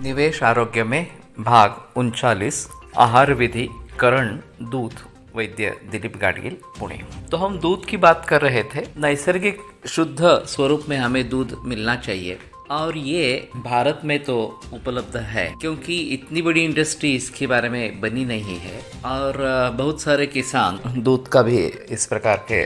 निवेश आरोग्य में भाग 39 आहार विधि करण दूध वैद्य दिलीप गाडगिल पुणे। तो हम दूध की बात कर रहे थे। नैसर्गिक शुद्ध स्वरूप में हमें दूध मिलना चाहिए और ये भारत में तो उपलब्ध है क्योंकि इतनी बड़ी इंडस्ट्री इसके बारे में बनी नहीं है और बहुत सारे किसान दूध का भी इस प्रकार के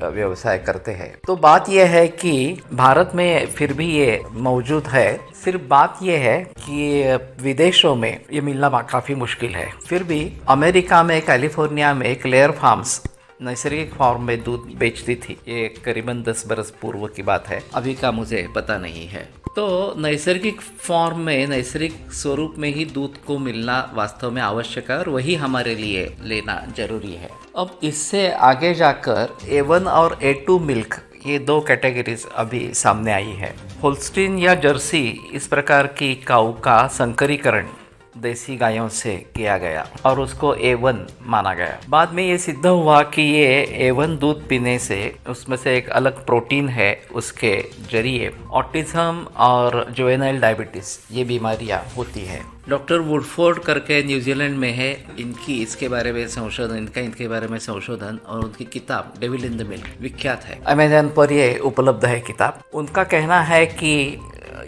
व्यवसाय करते हैं। तो बात यह है कि भारत में फिर भी ये मौजूद है। सिर्फ बात यह है कि विदेशों में ये मिलना काफ़ी मुश्किल है। फिर भी अमेरिका में कैलिफोर्निया में क्लेयर फार्म्स नैसर्गिक फॉर्म में दूध बेचती थी। ये करीबन 10 बरस पूर्व की बात है, अभी का मुझे पता नहीं है। तो नैसर्गिक फॉर्म में नैसर्गिक स्वरूप में ही दूध को मिलना वास्तव में आवश्यक है और वही हमारे लिए लेना जरूरी है। अब इससे आगे जाकर A1 और A2 मिल्क ये 2 कैटेगरीज अभी सामने आई है। होल्स्टीन या जर्सी इस प्रकार की काऊ का संकरीकरण देसी गायों से किया गया और उसको A1 माना गया। बाद में ये सिद्ध हुआ कि ये A1 दूध पीने से उसमें से एक अलग प्रोटीन है, उसके जरिए ऑटिज्म और जुवेनाइल डायबिटीज ये बीमारियां होती है। डॉक्टर वुडफोर्ड करके न्यूजीलैंड में है, इनकी इसके बारे में संशोधन इनके बारे में संशोधन और उनकी किताब डेविल इन द मिल्क विख्यात है। अमेज़न पर ये उपलब्ध है किताब। उनका कहना है कि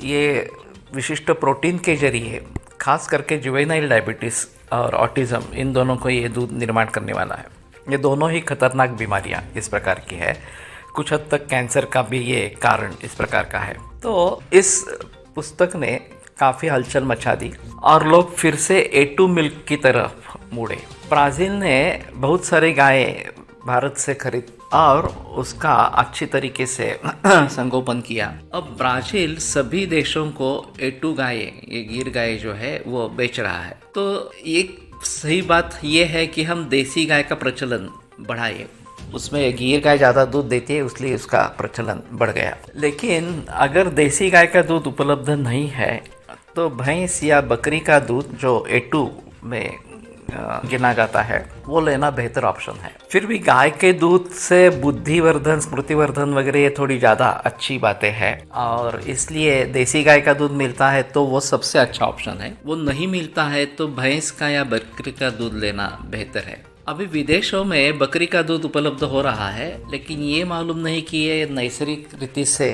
ये विशिष्ट प्रोटीन के जरिए खास करके जुवेनाइल डायबिटीज़ और ऑटिज्म इन दोनों को ये दूध निर्माण करने वाला है। ये दोनों ही खतरनाक बीमारियां इस प्रकार की है। कुछ हद तक कैंसर का भी ये कारण इस प्रकार का है। तो इस पुस्तक ने काफ़ी हलचल मचा दी और लोग फिर से A2 मिल्क की तरफ मुड़े। ब्राज़ील ने बहुत सारे गाय भारत से खरीद और उसका अच्छी तरीके से संगोपन किया। अब ब्राज़ील सभी देशों को A2 गाय ये गिर गाय जो है वो बेच रहा है। तो एक सही बात ये है कि हम देसी गाय का प्रचलन बढ़ाए। उसमें गिर गाय ज़्यादा दूध देती है इसलिए उसका प्रचलन बढ़ गया। लेकिन अगर देसी गाय का दूध उपलब्ध नहीं है तो भैंस या बकरी का दूध जो A2 में गिना जाता है वो लेना बेहतर ऑप्शन है। फिर भी गाय के दूध से बुद्धिवर्धन स्मृतिवर्धन वगैरह ये थोड़ी ज़्यादा अच्छी बातें हैं और इसलिए देसी गाय का दूध मिलता है तो वो सबसे अच्छा ऑप्शन है। वो नहीं मिलता है तो भैंस का या बकरी का दूध लेना बेहतर है। अभी विदेशों में बकरी का दूध उपलब्ध हो रहा है लेकिन ये मालूम नहीं कि ये नैसर्गिक रीति से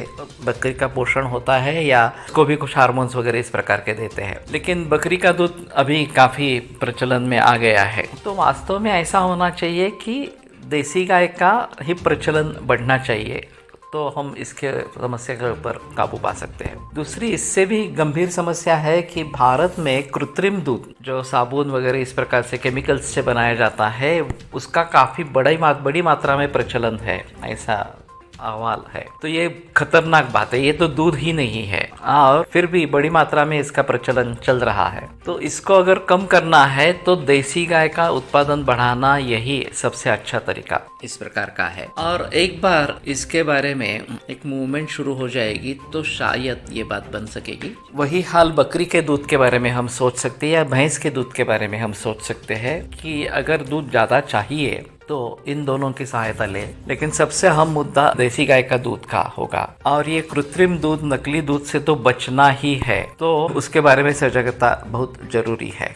बकरी का पोषण होता है या उसको भी कुछ हार्मोन्स वगैरह इस प्रकार के देते हैं। लेकिन बकरी का दूध अभी काफ़ी प्रचलन में आ गया है। तो वास्तव में ऐसा होना चाहिए कि देसी गाय का ही प्रचलन बढ़ना चाहिए तो हम इसके समस्या के ऊपर काबू पा सकते हैं। दूसरी इससे भी गंभीर समस्या है कि भारत में कृत्रिम दूध जो साबुन वगैरह इस प्रकार से केमिकल्स से बनाया जाता है उसका काफ़ी बड़ी मात्रा में प्रचलन है, ऐसा अहवाल है। तो ये खतरनाक बात है। ये तो दूध ही नहीं है और फिर भी बड़ी मात्रा में इसका प्रचलन चल रहा है। तो इसको अगर कम करना है तो देसी गाय का उत्पादन बढ़ाना यही सबसे अच्छा तरीका इस प्रकार का है। और एक बार इसके बारे में एक मूवमेंट शुरू हो जाएगी तो शायद ये बात बन सकेगी। वही हाल बकरी के दूध के बारे में हम सोच सकते हैं या भैंस के दूध के बारे में हम सोच सकते हैं कि अगर दूध ज़्यादा चाहिए तो इन दोनों की सहायता लें। लेकिन सबसे अहम मुद्दा देसी गाय का दूध का होगा और ये कृत्रिम दूध नकली दूध से तो बचना ही है। तो उसके बारे में सजगता बहुत जरूरी है।